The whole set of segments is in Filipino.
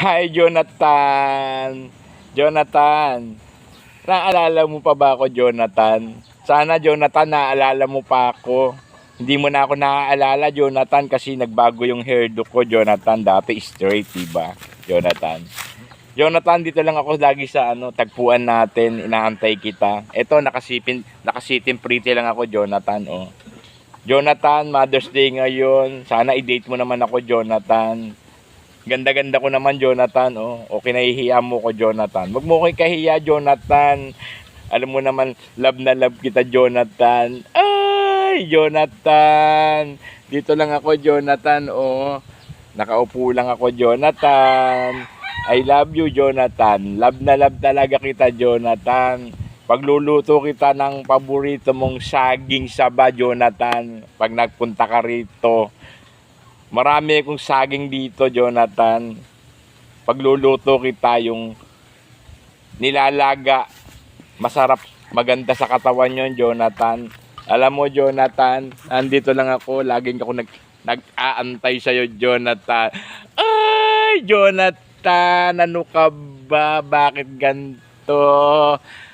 Hi, Jonathan! Jonathan, naalala mo pa ba ako, Jonathan? Sana, Jonathan, naalala mo pa ako. Hindi mo na ako naaalala, Jonathan, kasi nagbago yung hairdo ko, Jonathan. Dati straight, diba, Jonathan? Jonathan, dito lang ako lagi sa tagpuan natin, inaantay kita. Eto, nakasitin pretty lang ako, Jonathan, oh. Jonathan, Mother's Day ngayon. Sana i-date mo naman ako, Jonathan. Ganda-ganda ko naman, Jonathan, oh. O kinahihiya mo ko, Jonathan. Wag mo ko ikahiya, Jonathan. Alam mo naman, love na love kita, Jonathan. Ay, Jonathan. Dito lang ako, Jonathan, oh. Nakaupo lang ako, Jonathan. I love you, Jonathan. Love na love talaga kita, Jonathan. Pagluluto kita ng paborito mong saging saba, Jonathan. Pag nagpunta ka rito. Marami akong saging dito, Jonathan. Pagluluto kita yung nilalaga. Masarap, maganda sa katawan yon, Jonathan. Alam mo, Jonathan, andito lang ako. Laging ako nag-aantay sa'yo, Jonathan. Ay, Jonathan, ano ka ba? Bakit ganito?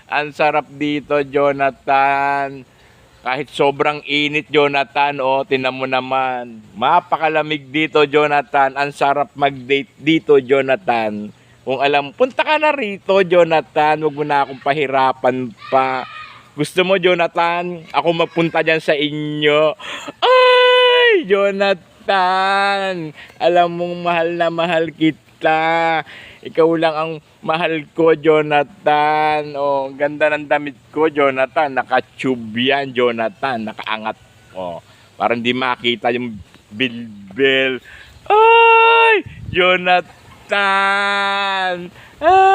Ang sarap dito, Jonathan. Kahit sobrang init, Jonathan, oh, tinan mo naman. Mapakalamig dito, Jonathan. Ang sarap mag-date dito, Jonathan. Kung alam, punta ka na rito, Jonathan. Huwag mo na akong pahirapan pa. Gusto mo, Jonathan, ako magpunta dyan sa inyo? Ay, Jonathan! Alam mong mahal na mahal kita. Ikaw lang ang mahal ko, Jonathan. Oh, ganda ng damit ko, Jonathan. Naka-tube yan, Jonathan. Nakaangat. Oh, para hindi makita yung bilbil. Ay, Jonathan! Ay!